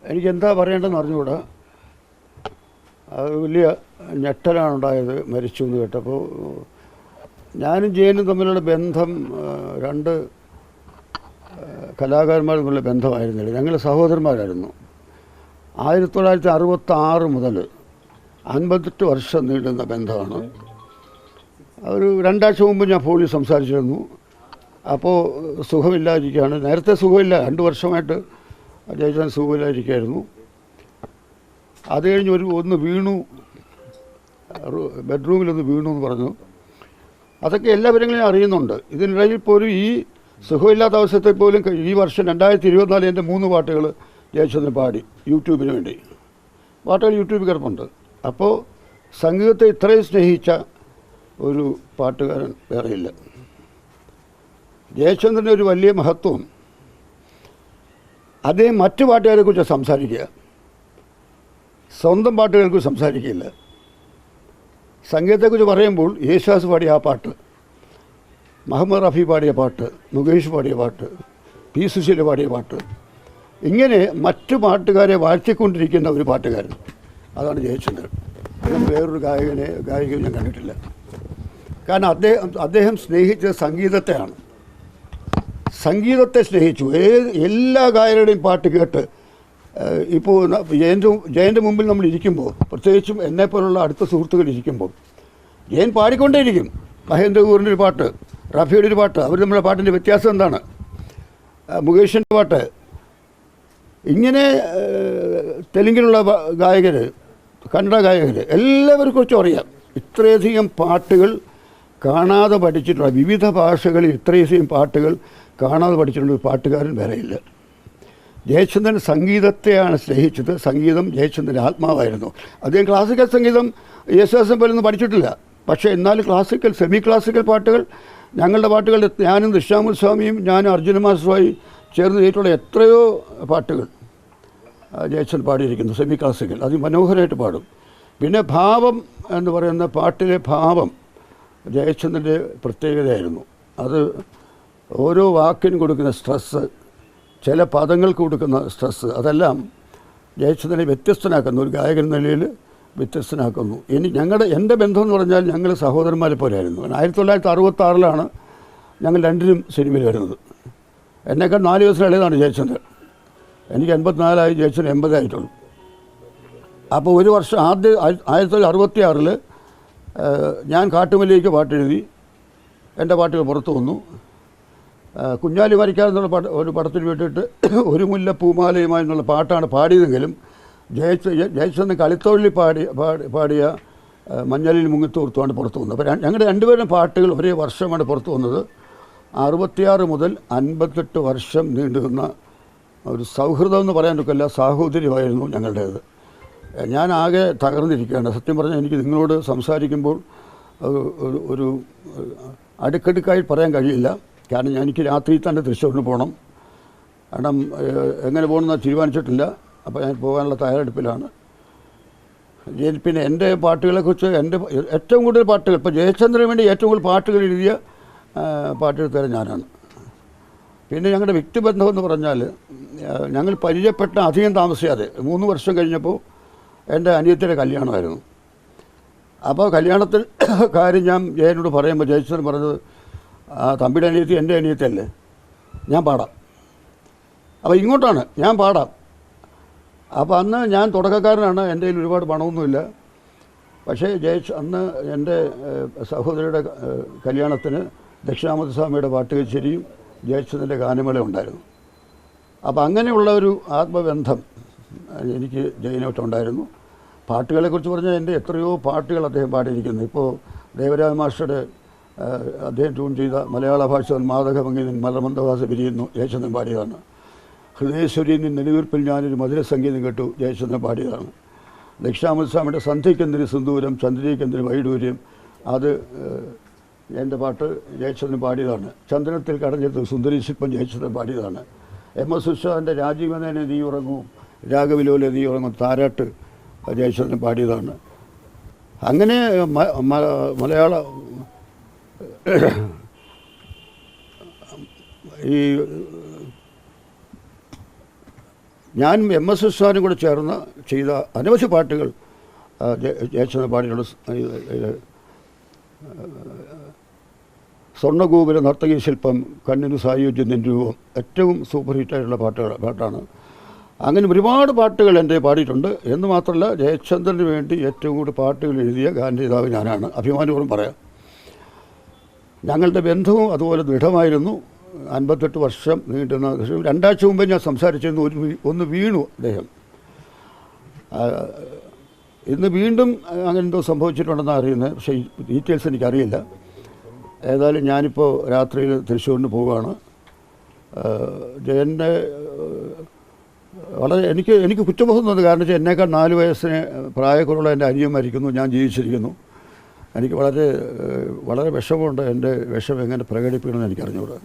എനിക്കെന്താ പറയേണ്ടതെന്ന് അറിഞ്ഞുകൂടാ. അത് വലിയ ഞെട്ടലാണുണ്ടായത് മരിച്ചു എന്ന് കേട്ടപ്പോൾ. ഞാനും ജയനും തമ്മിലുള്ള ബന്ധം രണ്ട് കലാകാരന്മാർ തമ്മിലുള്ള ബന്ധമായിരുന്നില്ല. ഞങ്ങൾ സഹോദരന്മാരായിരുന്നു. 1966 മുതൽ 58 വർഷം നീണ്ടുന്ന ബന്ധമാണ്. ഒരു 2 ആഴ്ച മുമ്പ് ഞാൻ ഫോണിൽ സംസാരിച്ചിരുന്നു. അപ്പോൾ സുഖമില്ലാതിരിക്കുകയാണ്. നേരത്തെ സുഖമില്ല, 2 വർഷമായിട്ട് ജയിച്ചാൽ സുഖമില്ലാതിരിക്കുകയായിരുന്നു. അത് കഴിഞ്ഞ് ഒന്ന് വീണു, ബെഡ്റൂമിലൊന്ന് വീണു എന്ന് പറഞ്ഞു. അതൊക്കെ എല്ലാവരും അറിയുന്നുണ്ട്. ഇതിനിടയിൽ പോലും ഈ സുഖമില്ലാത്ത അവസരത്തിൽ പോലും ഈ വർഷം 2024 എൻ്റെ 3 പാട്ടുകൾ ജയചന്ദ്രൻ പാടി യൂട്യൂബിന് വേണ്ടി. പാട്ടുകൾ യൂട്യൂബിൽ കിടപ്പുണ്ട്. അപ്പോൾ സംഗീതത്തെ ഇത്രയും സ്നേഹിച്ച ഒരു പാട്ടുകാരൻ വേറെയില്ല. ജയചന്ദ്രൻ്റെ ഒരു വലിയ മഹത്വം, അദ്ദേഹം മറ്റു പാട്ടുകാരെക്കുറിച്ച് സംസാരിക്കുക, സ്വന്തം പാട്ടുകളെക്കുറിച്ച് സംസാരിക്കില്ല. സംഗീതത്തെക്കുറിച്ച് പറയുമ്പോൾ യേശുദാസ് പാടിയ ആ പാട്ട്, മുഹമ്മദ് റഫി പാടിയ പാട്ട്, മുകേഷ് പാടിയ പാട്ട്, പി സുശീല പാടിയ പാട്ട്, ഇങ്ങനെ മറ്റു പാട്ടുകാരെ വാഴ്ത്തിക്കൊണ്ടിരിക്കുന്ന ഒരു പാട്ടുകാരൻ, അതാണ് ജയചന്ദ്രൻ. അങ്ങനെ വേറൊരു ഗായികയെ ഞാൻ കണ്ടിട്ടില്ല. കാരണം അദ്ദേഹം സ്നേഹിച്ചത് സംഗീതത്തെയാണ്. സംഗീതത്തെ സ്നേഹിച്ചു. എല്ലാ ഗായകരുടെയും പാട്ട് കേട്ട് ഇപ്പോൾ ജയൻ്റെ മുമ്പിൽ നമ്മൾ ഇരിക്കുമ്പോൾ, പ്രത്യേകിച്ചും എന്നെപ്പോലുള്ള അടുത്ത സുഹൃത്തുക്കൾ ഇരിക്കുമ്പോൾ, ജയൻ പാടിക്കൊണ്ടേയിരിക്കും. മഹേന്ദ്രഗൂറിൻ്റെ ഒരു പാട്ട്, റഫിയുടെ ഒരു പാട്ട്, അവർ നമ്മുടെ പാട്ടിൻ്റെ വ്യത്യാസം എന്താണ്, മുകേഷിൻ്റെ പാട്ട്, ഇങ്ങനെ തെലുങ്കിലുള്ള ഗായകർ, കന്നഡ ഗായകർ, എല്ലാവരെ കുറിച്ചും അറിയാം. ഇത്രയധികം പാട്ടുകൾ കാണാതെ പഠിച്ചിട്ടുള്ള, വിവിധ ഭാഷകളിൽ ഇത്രയധികം പാട്ടുകൾ കാണാതെ പഠിച്ചിട്ടുള്ള ഒരു പാട്ടുകാരൻ വേറെയില്ല. ജയചന്ദ്രൻ സംഗീതത്തെയാണ് സ്നേഹിച്ചത്. സംഗീതം ജയചന്ദ്രൻ്റെ ആത്മാവായിരുന്നു. അദ്ദേഹം ക്ലാസിക്കൽ സംഗീതം യേശുദാസിനെ പോലൊന്നും പഠിച്ചിട്ടില്ല. പക്ഷേ എന്നാലും ക്ലാസിക്കൽ, സെമി ക്ലാസിക്കൽ പാട്ടുകൾ, ഞങ്ങളുടെ പാട്ടുകൾ, ഞാനും ദക്ഷിണാമൂർത്തി സ്വാമിയും ഞാനും അർജുന മാസ്റ്ററുമായി ചേർന്ന് ചെയ്തിട്ടുള്ള എത്രയോ പാട്ടുകൾ ജയചന്ദ്രൻ പാടിയിരിക്കുന്നു, സെമി ക്ലാസിക്കൽ. അതിമനോഹരമായിട്ട് പാടും. പിന്നെ ഭാവം എന്ന് പറയുന്ന പാട്ടിലെ ഭാവം ജയചന്ദ്രൻ്റെ പ്രത്യേകതയായിരുന്നു. അത് ഓരോ വാക്കിനും കൊടുക്കുന്ന സ്ട്രെസ്സ്, ചില പദങ്ങൾക്ക് കൊടുക്കുന്ന സ്ട്രെസ്സ്, അതെല്ലാം ജയചന്ദ്രനെ വ്യത്യസ്തനാക്കുന്നു, ഒരു ഗായകൻ നിലയിൽ വ്യത്യസ്തനാക്കുന്നു. എൻ്റെ ബന്ധം എന്ന് പറഞ്ഞാൽ ഞങ്ങൾ സഹോദരന്മാരെ പോലെയായിരുന്നു. 1966 ഞങ്ങൾ രണ്ടിനും സിനിമയിൽ വരുന്നത്. എന്നേക്കാൾ 4 ദിവസം ഇളയതാണ് ജയചന്ദ്രൻ. എനിക്ക് 84 ജയചന്ദ്രൻ 80 ആയിട്ടുള്ളൂ. അപ്പോൾ ഒരു വർഷം 1966 ഞാൻ കാട്ടുമല്ലിക്ക് പാട്ടെഴുതി, എൻ്റെ പാട്ടുകൾ പുറത്തു വന്നു. കുഞ്ഞാലി മരിക്കാതെന്നുള്ള ഒരു പടത്തിന് വേണ്ടിയിട്ട് ഒരു മുല്ല പൂമാലയുമായി എന്നുള്ള പാട്ടാണ് പാടിയതെങ്കിലും ജയചന്ദ്രൻ കളിത്തൊഴിലിൽ പാടിയ മഞ്ഞളിൽ മുങ്ങിത്തോർത്തുമാണ് പുറത്തു വന്നത്. അപ്പോൾ ഞങ്ങളുടെ രണ്ടുപേരും പാട്ടുകൾ ഒരേ വർഷമാണ് പുറത്തു വന്നത്. 66 മുതൽ 58 വർഷം നീണ്ടുനിന്ന ഒരു സൗഹൃദം എന്ന് പറയാൻ ഒക്കില്ല, സാഹോദര്യമായിരുന്നു ഞങ്ങളുടേത്. ഞാൻ ആകെ തകർന്നിരിക്കുകയാണ്. സത്യം പറഞ്ഞാൽ എനിക്ക് നിങ്ങളോട് സംസാരിക്കുമ്പോൾ ഒരു അടുക്കടുക്കായി പറയാൻ കഴിയില്ല. കാരണം എനിക്ക് രാത്രി തന്നെ തൃശ്ശൂരിന് പോകണം. കാരണം എങ്ങനെ പോകണമെന്ന് തീരുമാനിച്ചിട്ടില്ല. അപ്പോൾ ഞാൻ പോകാനുള്ള തയ്യാറെടുപ്പിലാണ്. പിന്നെ എൻ്റെ പാട്ടുകളെക്കുറിച്ച്, എൻ്റെ ഏറ്റവും കൂടുതൽ പാട്ടുകൾ, ഇപ്പോൾ ജയചന്ദ്രന് വേണ്ടി ഏറ്റവും കൂടുതൽ പാട്ടുകൾ എഴുതിയ പാട്ടെഴുത്തുകാരൻ ഞാനാണ്. പിന്നെ ഞങ്ങളുടെ വ്യക്തിബന്ധമെന്ന് പറഞ്ഞാൽ, ഞങ്ങൾ പരിചയപ്പെട്ട അധികം താമസിയാതെ 3 വർഷം കഴിഞ്ഞപ്പോൾ എൻ്റെ അനിയത്തിയുടെ കല്യാണമായിരുന്നു. അപ്പോൾ കല്യാണത്തിൽ കാര്യം ഞാൻ ജയനോട് പറയുമ്പോൾ ജയചന്ദ്രൻ പറഞ്ഞത്, തമ്പിയുടെ അനിയത്തി എൻ്റെ അനിയത്തിയല്ലേ, ഞാൻ പാടാം. അപ്പോൾ ഇങ്ങോട്ടാണ്, ഞാൻ പാടാം. അപ്പോൾ അന്ന് ഞാൻ തുടക്കക്കാരനാണ്, എൻ്റെ കയ്യിൽ ഒരുപാട് പണമൊന്നുമില്ല. പക്ഷേ അന്ന് എൻ്റെ സഹോദരിയുടെ കല്യാണത്തിന് ദക്ഷിണാമൂർത്തി സ്വാമിയുടെ പാട്ട് കച്ചേരിയും ജയചന്ദ്രൻ്റെ ഗാനമേള ഉണ്ടായിരുന്നു. അപ്പോൾ അങ്ങനെയുള്ള ഒരു ആത്മബന്ധം എനിക്ക് ജയനോട്ടുണ്ടായിരുന്നു. പാട്ടുകളെക്കുറിച്ച് പറഞ്ഞാൽ എൻ്റെ എത്രയോ പാട്ടുകൾ അദ്ദേഹം പാടിയിരിക്കുന്നു. ഇപ്പോൾ ദേവരാജ മാസ്റ്ററുടെ അദ്ദേഹം ട്യൂൺ ചെയ്ത മലയാള ഭാഷ മാതകഭംഗി മലമന്ദവാസ പിരിയുന്നു ജയചന്ദ്രൻ പാടിയതാണ്. ഹൃദയേശ്വരിയിൽ നിന്ന് നെടുവീർപ്പിൽ ഞാനൊരു മധുര സംഗീതം കേട്ടു ജയചന്ദ്രൻ പാടിയതാണ്. ദക്ഷിണാമൂർത്തി സ്വാമിയുടെ സന്ധ്യയ്ക്കെന്തിന് സിന്ദൂരം ചന്ദ്രികയ്ക്കെന്തിന് വൈഡൂര്യം, അത് എൻ്റെ പാട്ട് ജയചന്ദ്രൻ പാടിയതാണ്. ചന്ദനത്തിൽ കടഞ്ഞെടുത്ത് സുന്ദരി ശില്പം ജയചന്ദ്രൻ പാടിയതാണ്. MS ഉഷാൻ്റെ രാജീവനേനെ നീ ഉറങ്ങും, രാഗവിലോലെ നീ ഉറങ്ങും താരാട്ട് ജയചന്ദ്രൻ പാടിയതാണ്. അങ്ങനെ മലയാള ഈ ഞാനും MS വിശ്വനാഥനും കൂടെ ചേർന്ന് ചെയ്ത അനവധി പാട്ടുകൾ ജയചന്ദ്രൻ പാടിയുള്ള സ്വർണ്ണഗോപുര നർത്തകീ ശില്പം, കണ്ണിനു സായുജ്യം നിൻ രൂപം ഏറ്റവും സൂപ്പർ ഹിറ്റായിട്ടുള്ള പാട്ടാണ്. അങ്ങനെ ഒരുപാട് പാട്ടുകൾ എൻ്റെ പാടിയിട്ടുണ്ട്. എന്ന് മാത്രമല്ല, ജയചന്ദ്രന് വേണ്ടി ഏറ്റവും കൂടുതൽ പാട്ടുകൾ എഴുതിയ ഗാനരചയിതാവ് ഞാനാണ്, അഭിമാനപൂർവ്വം പറയാം. ഞങ്ങളുടെ ബന്ധവും അതുപോലെ ദൃഢമായിരുന്നു. 58 വർഷം നീണ്ടുന്ന 2 ആഴ്ച മുമ്പേ ഞാൻ സംസാരിച്ചിരുന്നു. ഒന്ന് വീണു അദ്ദേഹം. ഇന്ന് വീണ്ടും അങ്ങനെ എന്തോ സംഭവിച്ചിട്ടുണ്ടെന്നാണ് അറിയുന്നത്. പക്ഷേ ഈ ഡീറ്റെയിൽസ് എനിക്കറിയില്ല. ഏതായാലും ഞാനിപ്പോൾ രാത്രിയിൽ തൃശ്ശൂരിന് പോവുകയാണ്. ജയൻ്റെ വളരെ എനിക്ക് കുറ്റബോധം തോന്നുന്നു. കാരണം വെച്ചാൽ എന്നേക്കാൾ 4 വയസ്സിന് പ്രായക്കുറവുള്ള എൻ്റെ അനിയൻ മരിക്കുന്നു, ഞാൻ ജീവിച്ചിരിക്കുന്നു. എനിക്ക് വളരെ വിഷമമുണ്ട്. എൻ്റെ വിഷമം എങ്ങനെ പ്രകടിപ്പിക്കണമെന്ന് എനിക്കറിഞ്ഞുകൂടാ.